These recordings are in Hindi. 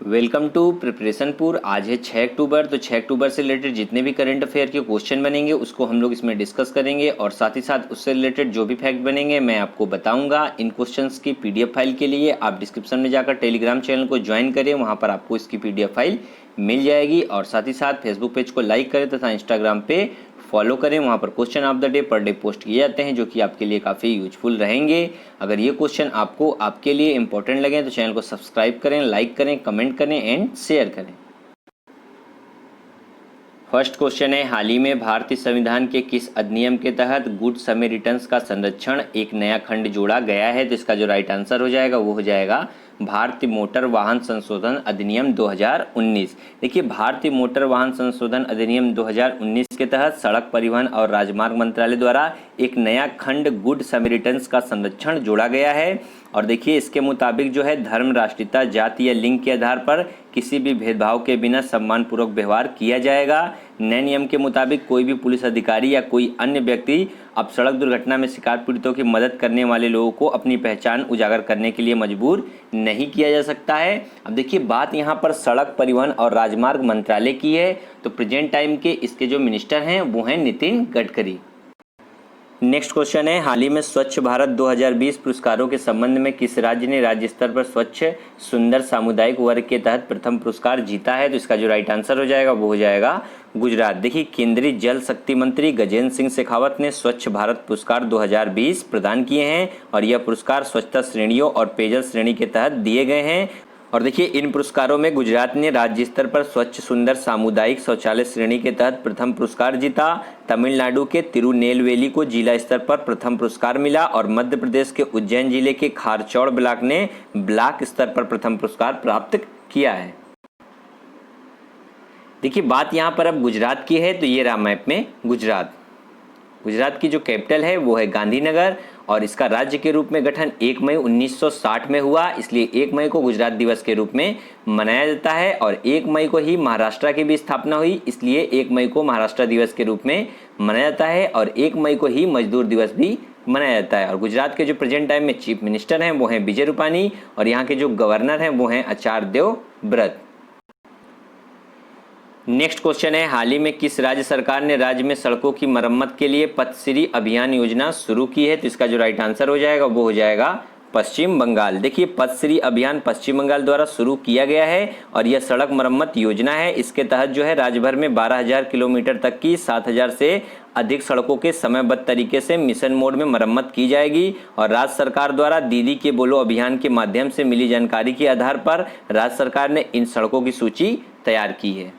Welcome to प्रिपरेशनपुर। आज है 6 अक्टूबर। तो 6 अक्टूबर से रिलेटेड जितने भी करंट अफेयर के क्वेश्चन बनेंगे उसको हम लोग इसमें डिस्कस करेंगे और साथ ही साथ उससे रिलेटेड जो भी फैक्ट बनेंगे मैं आपको बताऊंगा। इन क्वेश्चंस की पीडीएफ फाइल के लिए आप डिस्क्रिप्शन में जाकर टेलीग्राम चैनल को ज्वाइन करें, वहाँ पर आपको इसकी पीडीएफ फाइल मिल जाएगी। और साथ ही साथ फेसबुक पेज को लाइक करें तथा इंस्टाग्राम पे फॉलो करें, वहाँ पर question of the day per day post किए जाते हैं जो कि आपके लिए काफ़ी यूजफुल रहेंगे। अगर ये क्वेश्चन आपको आपके लिए इंपॉर्टेंट लगे तो चैनल को सब्सक्राइब करें, लाइक करें, कमेंट करें एंड शेयर करें। फर्स्ट क्वेश्चन है, हाल ही में भारतीय संविधान के किस अधिनियम के तहत गुड समैरिटन्स का संरक्षण एक नया खंड जोड़ा गया है? तो इसका जो राइट आंसर हो जाएगा वो हो जाएगा भारतीय मोटर वाहन संशोधन अधिनियम 2019। देखिए, भारतीय मोटर वाहन संशोधन अधिनियम 2019 के तहत सड़क परिवहन और राजमार्ग मंत्रालय द्वारा एक नया खंड गुड समैरिटन्स का संरक्षण जोड़ा गया है। और देखिए, इसके मुताबिक जो है धर्म, राष्ट्रीयता, जाति या लिंग के आधार पर किसी भी भेदभाव के बिना सम्मानपूर्वक व्यवहार किया जाएगा। नए नियम के मुताबिक कोई भी पुलिस अधिकारी या कोई अन्य व्यक्ति अब सड़क दुर्घटना में शिकार पीड़ितों की मदद करने वाले लोगों को अपनी पहचान उजागर करने के लिए मजबूर नहीं किया जा सकता है। अब देखिए, बात यहाँ पर सड़क परिवहन और राजमार्ग मंत्रालय की है, तो प्रेजेंट टाइम के इसके जो मिनिस्टर हैं वो हैं नितिन गडकरी। नेक्स्ट क्वेश्चन है, हाल ही में स्वच्छ भारत 2020 पुरस्कारों के संबंध में किस राज्य ने राज्य स्तर पर स्वच्छ सुंदर सामुदायिक वर्ग के तहत प्रथम पुरस्कार जीता है? तो इसका जो राइट आंसर हो जाएगा वो हो जाएगा गुजरात। देखिए, केंद्रीय जल शक्ति मंत्री गजेंद्र सिंह शेखावत ने स्वच्छ भारत पुरस्कार 2020 प्रदान किए हैं और यह पुरस्कार स्वच्छता श्रेणियों और पेयजल श्रेणी के तहत दिए गए हैं। और देखिए, इन पुरस्कारों में गुजरात ने राज्य स्तर पर स्वच्छ सुंदर सामुदायिक शौचालय श्रेणी के तहत प्रथम पुरस्कार जीता, तमिलनाडु के तिरुनेलवेली को जिला स्तर पर प्रथम पुरस्कार मिला और मध्य प्रदेश के उज्जैन जिले के खारचौड़ ब्लॉक ने ब्लॉक स्तर पर प्रथम पुरस्कार प्राप्त किया है। देखिए, बात यहाँ पर अब गुजरात की है, तो ये रहा मैप में गुजरात। गुजरात की जो कैपिटल है वो है गांधीनगर और इसका राज्य के रूप में गठन 1 मई 1960 में हुआ, इसलिए 1 मई को गुजरात दिवस के रूप में मनाया जाता है। और 1 मई को ही महाराष्ट्र की भी स्थापना हुई, इसलिए 1 मई को महाराष्ट्र दिवस के रूप में मनाया जाता है। और 1 मई को ही मजदूर दिवस भी मनाया जाता है। और गुजरात के जो प्रेजेंट टाइम में चीफ मिनिस्टर हैं वो हैं विजय रूपानी और यहाँ के जो गवर्नर हैं वो हैं आचार्य देवव्रत। नेक्स्ट क्वेश्चन है, हाल ही में किस राज्य सरकार ने राज्य में सड़कों की मरम्मत के लिए पथश्री अभियान योजना शुरू की है? तो इसका जो राइट आंसर हो जाएगा वो हो जाएगा पश्चिम बंगाल। देखिए, पथश्री अभियान पश्चिम बंगाल द्वारा शुरू किया गया है और यह सड़क मरम्मत योजना है। इसके तहत जो है राज्य भर में 12,000 किलोमीटर तक की 7,000 से अधिक सड़कों के समयबद्ध तरीके से मिशन मोड में मरम्मत की जाएगी। और राज्य सरकार द्वारा दीदी के बोलो अभियान के माध्यम से मिली जानकारी के आधार पर राज्य सरकार ने इन सड़कों की सूची तैयार की है।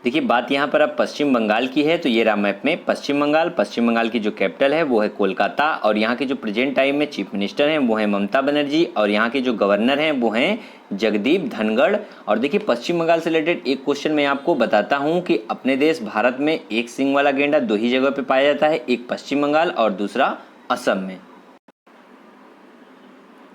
देखिए, बात यहाँ पर अब पश्चिम बंगाल की है, तो ये रहा मैप में पश्चिम बंगाल। पश्चिम बंगाल की जो कैपिटल है वो है कोलकाता और यहाँ के जो प्रेजेंट टाइम में चीफ मिनिस्टर हैं वो हैं ममता बनर्जी और यहाँ के जो गवर्नर हैं वो हैं जगदीप धनखड़। और देखिए, पश्चिम बंगाल से रिलेटेड एक क्वेश्चन मैं आपको बताता हूँ कि अपने देश भारत में एक सींग वाला गेंडा 2 ही जगह पे पाया जाता है, एक पश्चिम बंगाल और दूसरा असम में।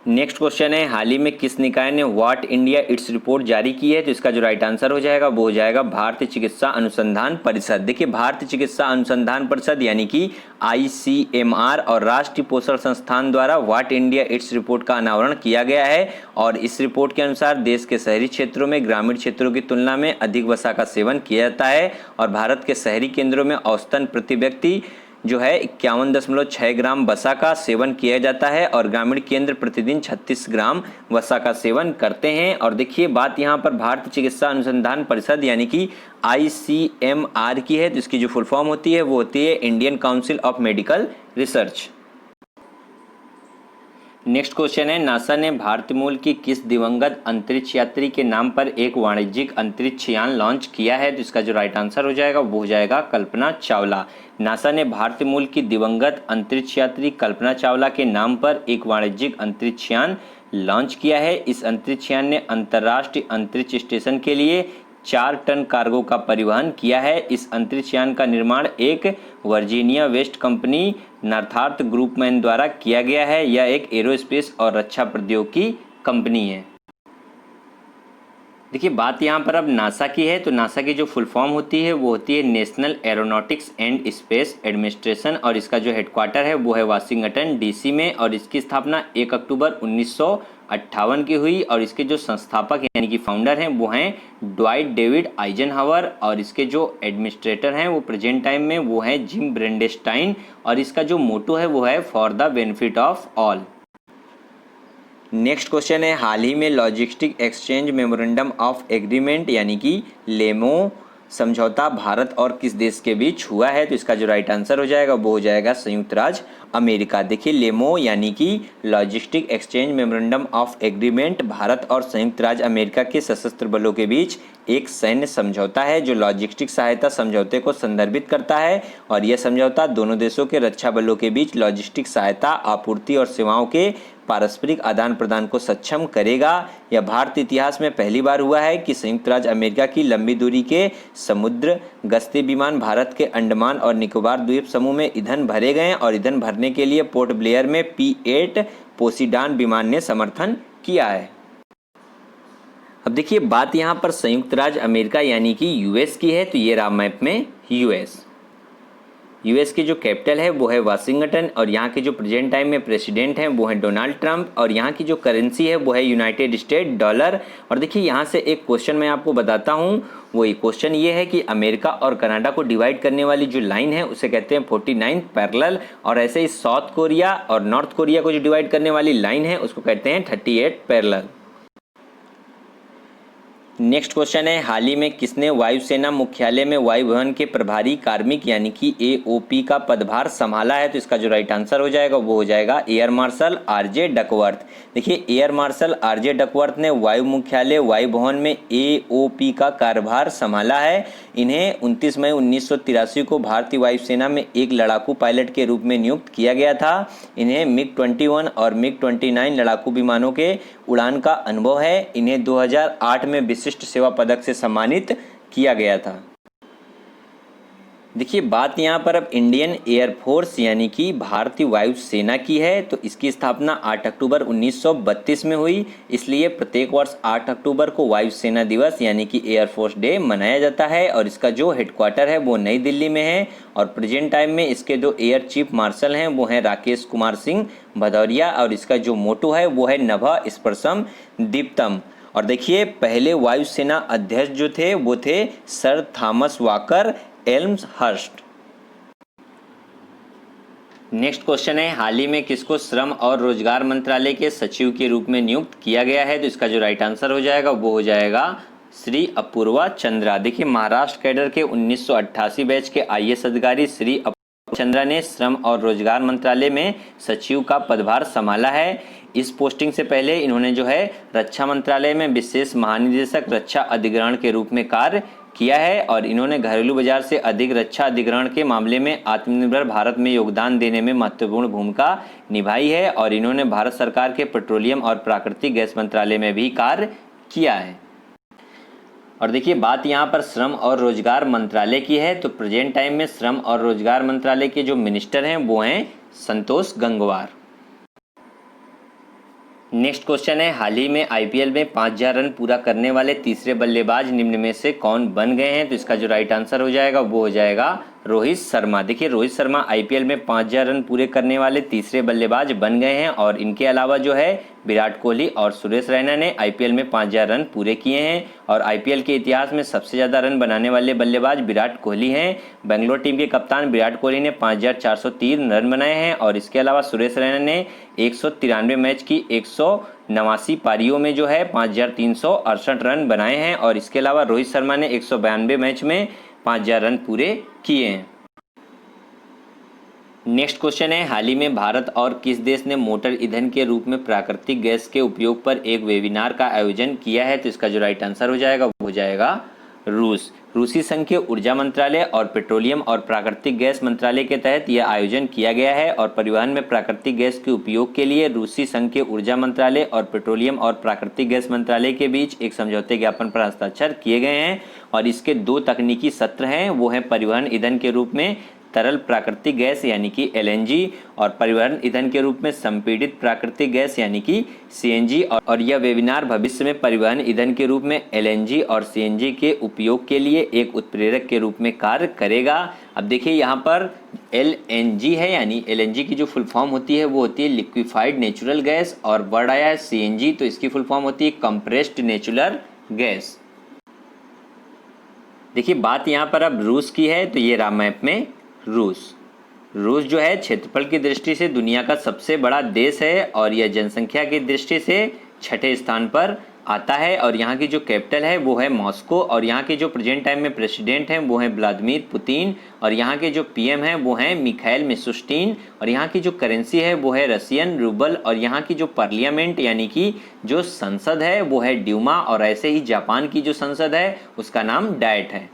नेक्स्ट क्वेश्चन है, हाल ही में किस निकाय ने व्हाट इंडिया इट्स रिपोर्ट जारी की है? तो इसका जो राइट आंसर हो जाएगा वो हो जाएगा भारतीय चिकित्सा अनुसंधान परिषद। देखिए, भारतीय चिकित्सा अनुसंधान परिषद यानी कि ICMR और राष्ट्रीय पोषण संस्थान द्वारा व्हाट इंडिया इट्स रिपोर्ट का अनावरण किया गया है। और इस रिपोर्ट के अनुसार देश के शहरी क्षेत्रों में ग्रामीण क्षेत्रों की तुलना में अधिक वसा का सेवन किया जाता है और भारत के शहरी केंद्रों में औसतन प्रति व्यक्ति जो है 51.6 ग्राम वसा का सेवन किया जाता है और ग्रामीण केंद्र प्रतिदिन 36 ग्राम वसा का सेवन करते हैं। और देखिए, बात यहाँ पर भारतीय चिकित्सा अनुसंधान परिषद यानी कि ICMR की है, तो इसकी जो फुल फॉर्म होती है वो होती है Indian council of medical research. Next question है, नासा ने भारतीय मूल की किस दिवंगत अंतरिक्ष यात्री के नाम पर एक वाणिज्यिक अंतरिक्ष यान लॉन्च किया है? तो इसका जो राइट आंसर हो जाएगा वो हो जाएगा कल्पना चावला। नासा ने भारतीय मूल की दिवंगत अंतरिक्ष यात्री कल्पना चावला के नाम पर एक वाणिज्यिक अंतरिक्ष यान लॉन्च किया है। इस अंतरिक्ष यान ने अंतर्राष्ट्रीय अंतरिक्ष स्टेशन के लिए 4 टन कार्गो का परिवहन किया है। इस अंतरिक्ष यान का निर्माण एक वर्जीनिया वेस्ट कंपनी नॉर्थार्थ ग्रुपमैन द्वारा किया गया है। यह एक एरोस्पेस और रक्षा प्रौद्योगिकी कंपनी है। देखिए बात यहाँ पर अब नासा की है, तो नासा की जो फुल फॉर्म होती है वो होती है national aeronautics and space administration, और इसका जो हेडक्वार्टर है वो है वाशिंगटन डीसी में, और इसकी स्थापना 1 अक्टूबर 1958 की हुई, और इसके जो संस्थापक यानी कि फाउंडर हैं वो हैं ड्वाइट डेविड आइजनहावर, और इसके जो एडमिनिस्ट्रेटर हैं वो प्रेजेंट टाइम में वो हैं जिम ब्रेंडेस्टाइन, और इसका जो मोटो है वो है for the benefit of all. Next question है, हाल ही में logistic exchange memorandum of agreement यानी कि लेमो समझौता भारत और किस देश के बीच हुआ है, तो इसका जो राइट आंसर हो जाएगा वो हो जाएगा संयुक्त राज्य अमेरिका। देखिए लेमो यानी कि logistic exchange memorandum of agreement Bharat और संयुक्त राज्य अमेरिका के सशस्त्र बलों के बीच एक सैन्य समझौता है जो लॉजिस्टिक सहायता समझौते को संदर्भित करता है, और यह समझौता दोनों देशों के रक्षा बलों के बीच लॉजिस्टिक सहायता आपूर्ति और सेवाओं के पारस्परिक आदान प्रदान को सक्षम करेगा। यह भारतीय इतिहास में पहली बार हुआ है कि संयुक्त राज्य अमेरिका की लंबी दूरी के समुद्र गश्ती विमान भारत के अंडमान और निकोबार द्वीप समूह में ईंधन भरे गए, और ईंधन भरने के लिए पोर्ट ब्लेयर में P-8 पोसीडान विमान ने समर्थन किया है। अब देखिए बात यहाँ पर संयुक्त राज्य अमेरिका यानी कि यूएस की है, तो ये रहा मैप में यूएस की जो कैपिटल है वो है वाशिंगटन, और यहाँ के जो प्रेजेंट टाइम में प्रेसिडेंट हैं वो हैं डोनाल्ड ट्रंप, और यहाँ की जो करेंसी है वो है यूनाइटेड स्टेट डॉलर। और देखिए यहाँ से एक क्वेश्चन मैं आपको बताता हूँ, वही क्वेश्चन ये है कि अमेरिका और कनाडा को डिवाइड करने वाली जो लाइन है उसे कहते हैं 49 पैरेलल, और ऐसे ही साउथ कोरिया और नॉर्थ कोरिया को जो डिवाइड करने वाली लाइन है उसको कहते हैं 38 पैरेलल। नेक्स्ट क्वेश्चन है, हाल ही में किसने वायुसेना मुख्यालय में वायु भवन के प्रभारी कार्मिक यानी कि AOP का पदभार संभाला है, तो इसका जो राइट आंसर हो जाएगा वो हो जाएगा एयर मार्शल RJ डकवर्थ। देखिए एयर मार्शल RJ डकवर्थ ने वायु मुख्यालय वायु भवन में AOP का कार्यभार संभाला है। इन्हें 29 मई 1983 को भारतीय वायुसेना में एक लड़ाकू पायलट के रूप में नियुक्त किया गया था। इन्हें MiG-21 और MiG-29 लड़ाकू विमानों के उड़ान का अनुभव है। इन्हें 2008 में विशिष्ट सेवा पदक से सम्मानित किया गया था। देखिए बात यहाँ पर अब इंडियन एयरफोर्स यानी कि भारतीय वायुसेना की है, तो इसकी स्थापना 8 अक्टूबर 1932 में हुई, इसलिए प्रत्येक वर्ष 8 अक्टूबर को वायुसेना दिवस यानी कि एयरफोर्स डे मनाया जाता है, और इसका जो हेडक्वार्टर है वो नई दिल्ली में है, और प्रेजेंट टाइम में इसके जो एयर चीफ मार्शल हैं वो हैं राकेश कुमार सिंह भदौरिया, और इसका जो मोटो है वो है नभः स्पर्शम दीप्तम। और देखिए पहले वायुसेना अध्यक्ष जो थे वो थे sir Thomas Walker Elmhirst. Next question है, हाल ही में किसको श्रम और रोजगार मंत्रालय के सचिव के रूप में नियुक्त किया गया है, तो इसका जो राइट आंसर हो जाएगा वो हो जाएगा श्री अपूर्वा चंद्रा। देखिए महाराष्ट्र कैडर के 1988 बैच के IAS अधिकारी श्री अपूर्वा चंद्रा ने श्रम और रोजगार मंत्रालय में सचिव का पदभार संभाला है। इस पोस्टिंग से पहले इन्होंने जो है रक्षा मंत्रालय में विशेष महानिदेशक रक्षा अधिग्रहण के रूप में कार्य किया है, और इन्होंने घरेलू बाजार से अधिक रक्षा अधिग्रहण के मामले में आत्मनिर्भर भारत में योगदान देने में महत्वपूर्ण भूमिका निभाई है, और इन्होंने भारत सरकार के पेट्रोलियम और प्राकृतिक गैस मंत्रालय में भी कार्य किया है। और देखिए बात यहाँ पर श्रम और रोजगार मंत्रालय की है, तो प्रेजेंट टाइम में श्रम और रोजगार मंत्रालय के जो मिनिस्टर हैं वो हैं संतोष गंगवार। नेक्स्ट क्वेश्चन है, हाल ही में IPL में 5000 रन पूरा करने वाले तीसरे बल्लेबाज निम्न में से कौन बन गए हैं, तो इसका जो राइट आंसर हो जाएगा वो हो जाएगा रोहित शर्मा। देखिए रोहित शर्मा IPL में 5000 रन पूरे करने वाले तीसरे बल्लेबाज बन गए हैं, और इनके अलावा जो है विराट कोहली और सुरेश रैना ने IPL में 5000 रन पूरे किए हैं, और IPL के इतिहास में सबसे ज़्यादा रन बनाने वाले बल्लेबाज विराट कोहली हैं। बेंगलोर टीम के कप्तान विराट कोहली ने 5403 रन बनाए हैं, और इसके अलावा सुरेश रैना ने 193 मैच की 189 पारियों में जो है 5368 रन बनाए हैं, और इसके अलावा रोहित शर्मा ने 192 मैच में 5000 रन पूरे किए हैं। नेक्स्ट क्वेश्चन है, हाल ही में भारत और किस देश ने मोटर ईंधन के रूप में प्राकृतिक गैस के उपयोग पर एक वेबिनार का आयोजन किया है, तो इसका जो राइट आंसर हो जाएगा वो हो जाएगा रूस। रूसी संघ के ऊर्जा मंत्रालय और पेट्रोलियम और प्राकृतिक गैस मंत्रालय के तहत यह आयोजन किया गया है, और परिवहन में प्राकृतिक गैस के उपयोग के लिए रूसी संघ के ऊर्जा मंत्रालय और पेट्रोलियम और प्राकृतिक गैस मंत्रालय के बीच एक समझौते ज्ञापन पर हस्ताक्षर किए गए हैं, और इसके 2 तकनीकी सत्र हैं, वो है परिवहन ईंधन के रूप में तरल प्राकृतिक गैस यानी कि LNG और परिवहन ईंधन के रूप में संपीड़ित प्राकृतिक गैस यानी कि CNG। और यह वेबिनार भविष्य में परिवहन ईंधन के रूप में LNG और CNG के उपयोग के लिए एक उत्प्रेरक के रूप में कार्य करेगा। अब देखिए यहाँ पर LNG है, यानी LNG की जो फुल फॉर्म होती है वो होती है लिक्विफाइड नेचुरल गैस, और वर्ड आया है CNG तो इसकी फुल फॉर्म होती है कंप्रेस्ड नेचुरल गैस। देखिए बात यहाँ पर अब रूस की है, तो ये रहा मैप में रूस जो है क्षेत्रफल की दृष्टि से दुनिया का सबसे बड़ा देश है और यह जनसंख्या की दृष्टि से छठे स्थान पर आता है। और यहाँ की जो कैपिटल है वो है मॉस्को, और यहाँ के जो प्रेजेंट टाइम में प्रेसिडेंट हैं वो हैं व्लादिमीर पुतिन, और यहाँ के जो PM हैं वो हैं मिखाइल मिशुस्टिन, और यहाँ की जो करेंसी है वो है रशियन रूबल, और यहाँ की जो पार्लियामेंट यानी कि जो संसद है वो है ड्यूमा, और ऐसे ही जापान की जो संसद है उसका नाम डाइट है।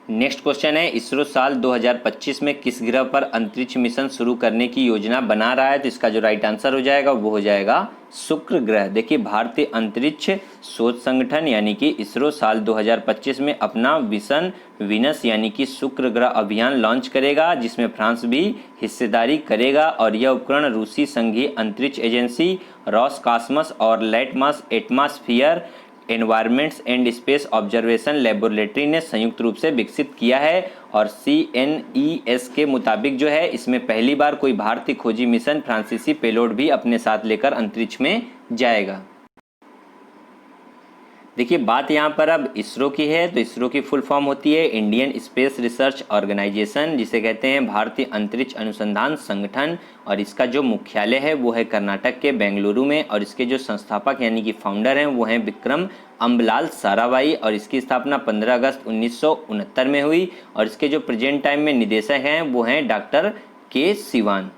नेक्स्ट क्वेश्चन है, इसरो साल 2025 में किस ग्रह पर अंतरिक्ष मिशन शुरू करने की योजना बना रहा है? तो इसका जो राइट आंसर हो जाएगा वो हो जाएगा शुक्र ग्रह। देखिए भारतीय अंतरिक्ष शोध संगठन यानी कि इसरो साल 2025 में अपना मिशन वीनस यानी कि शुक्र ग्रह अभियान लॉन्च करेगा, जिसमें फ्रांस भी हिस्सेदारी करेगा। और यह उपकरण रूसी संघीय अंतरिक्ष एजेंसी रॉसकॉस्मोस और LATMOS atmosphere environments and space observation laboratory ने संयुक्त रूप से विकसित किया है। और CNES के मुताबिक जो है इसमें पहली बार कोई भारतीय खोजी मिशन फ्रांसीसी पेलोड भी अपने साथ लेकर अंतरिक्ष में जाएगा। देखिए बात यहाँ पर अब इसरो की है, तो इसरो की फुल फॉर्म होती है इंडियन स्पेस रिसर्च ऑर्गेनाइजेशन, जिसे कहते हैं भारतीय अंतरिक्ष अनुसंधान संगठन, और इसका जो मुख्यालय है वो है कर्नाटक के बेंगलुरु में। और इसके जो संस्थापक यानी कि फाउंडर हैं वो हैं विक्रम अम्बलाल साराभाई, और इसकी स्थापना 15 अगस्त 1969 में हुई। और इसके जो प्रेजेंट टाइम में निदेशक हैं वो हैं डॉक्टर के सिवान।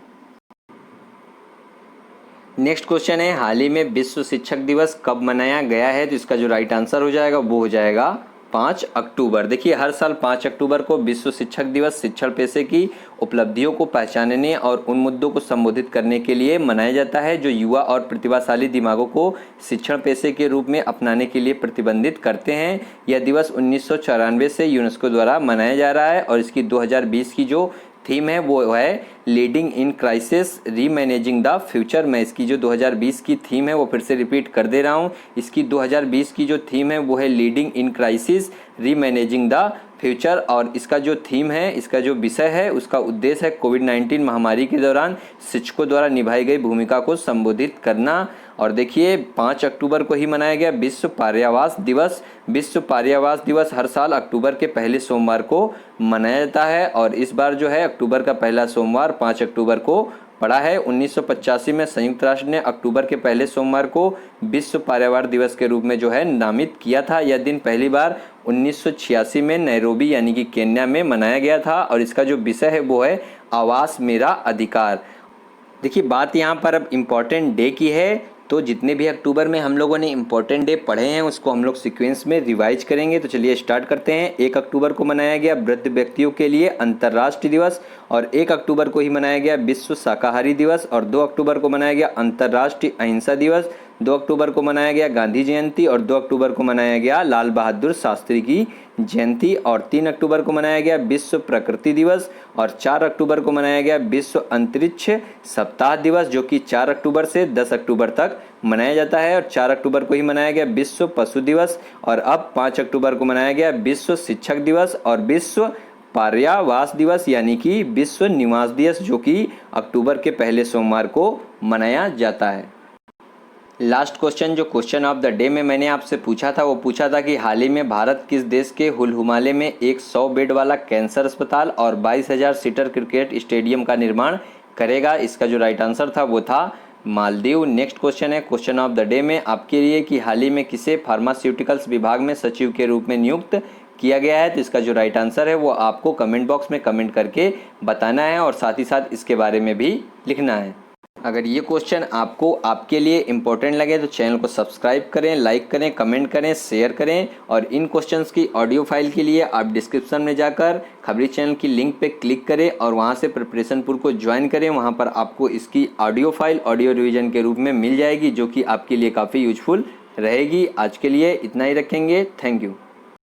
नेक्स्ट क्वेश्चन है, हाल ही में विश्व शिक्षक दिवस कब मनाया गया है? तो इसका जो राइट आंसर हो जाएगा वो हो जाएगा 5 अक्टूबर। देखिए हर साल 5 अक्टूबर को विश्व शिक्षक दिवस शिक्षण पेशे की उपलब्धियों को पहचानने और उन मुद्दों को संबोधित करने के लिए मनाया जाता है जो युवा और प्रतिभाशाली दिमागों को शिक्षण पेशे के रूप में अपनाने के लिए प्रतिबंधित करते हैं। यह दिवस 1994 से यूनेस्को द्वारा मनाया जा रहा है, और इसकी 2020 की जो थीम है वो है leading in crisis remanaging the future. मैं इसकी जो 2020 की थीम है वो फिर से रिपीट कर दे रहा हूँ। इसकी 2020 की जो थीम है वो है leading in crisis remanaging the future, और इसका जो थीम है, इसका जो विषय है, उसका उद्देश्य है कोविड-19 महामारी के दौरान शिक्षकों द्वारा निभाई गई भूमिका को संबोधित करना। और देखिए 5 अक्टूबर को ही मनाया गया विश्व पर्यावरण दिवस। विश्व पर्यावरण दिवस हर साल अक्टूबर के पहले सोमवार को मनाया जाता है, और इस बार जो है अक्टूबर का पहला सोमवार 5 अक्टूबर को पड़ा है। 1985 में संयुक्त राष्ट्र ने अक्टूबर के पहले सोमवार को विश्व पर्यावरण दिवस के रूप में जो है नामित किया था। यह दिन पहली बार 1986 में नैरोबी यानी कि केन्या में मनाया गया था, और इसका जो विषय है वो है आवास मेरा अधिकार। देखिए बात यहाँ पर अब इम्पॉर्टेंट डे की है, तो जितने भी अक्टूबर में हम लोगों ने इम्पोर्टेंट डे पढ़े हैं उसको हम लोग सीक्वेंस में रिवाइज करेंगे। तो चलिए स्टार्ट करते हैं। 1 अक्टूबर को मनाया गया वृद्ध व्यक्तियों के लिए अंतर्राष्ट्रीय दिवस, और 1 अक्टूबर को ही मनाया गया विश्व शाकाहारी दिवस, और 2 अक्टूबर को मनाया गया अंतर्राष्ट्रीय अहिंसा दिवस, 2 अक्टूबर को मनाया गया गांधी जयंती, और 2 अक्टूबर को मनाया गया लाल बहादुर शास्त्री की जयंती, और 3 अक्टूबर को मनाया गया विश्व प्रकृति दिवस, और 4 अक्टूबर को मनाया गया विश्व अंतरिक्ष सप्ताह दिवस, जो कि 4 अक्टूबर से 10 अक्टूबर तक मनाया जाता है। और 4 अक्टूबर को ही मनाया गया विश्व पशु दिवस, और अब 5 अक्टूबर को मनाया गया विश्व शिक्षक दिवस और विश्व पर्यावरण दिवस यानी कि विश्व निवास दिवस, जो कि अक्टूबर के पहले सोमवार को मनाया जाता है। लास्ट क्वेश्चन जो क्वेश्चन ऑफ द डे में मैंने आपसे पूछा था वो पूछा था कि हाल ही में भारत किस देश के हुल-हुमाले में एक 100 बेड वाला कैंसर अस्पताल और 22,000 सीटर क्रिकेट स्टेडियम का निर्माण करेगा? इसका जो राइट आंसर था वो था मालदीव। नेक्स्ट क्वेश्चन है क्वेश्चन ऑफ द डे में आपके लिए कि हाल ही में किसे फार्मास्यूटिकल्स विभाग में सचिव के रूप में नियुक्त किया गया है? तो इसका जो राइट आंसर है वो आपको कमेंट बॉक्स में कमेंट करके बताना है, और साथ ही साथ इसके बारे में भी लिखना है। अगर ये क्वेश्चन आपको आपके लिए इम्पोर्टेंट लगे तो चैनल को सब्सक्राइब करें, लाइक करें, कमेंट करें, शेयर करें, और इन क्वेश्चंस की ऑडियो फाइल के लिए आप डिस्क्रिप्शन में जाकर खबरी चैनल की लिंक पे क्लिक करें और वहाँ से प्रिपरेशन पूल को ज्वाइन करें। वहाँ पर आपको इसकी ऑडियो फाइल ऑडियो रिवीजन के रूप में मिल जाएगी, जो कि आपके लिए काफ़ी यूजफुल रहेगी। आज के लिए इतना ही रखेंगे। Thank you.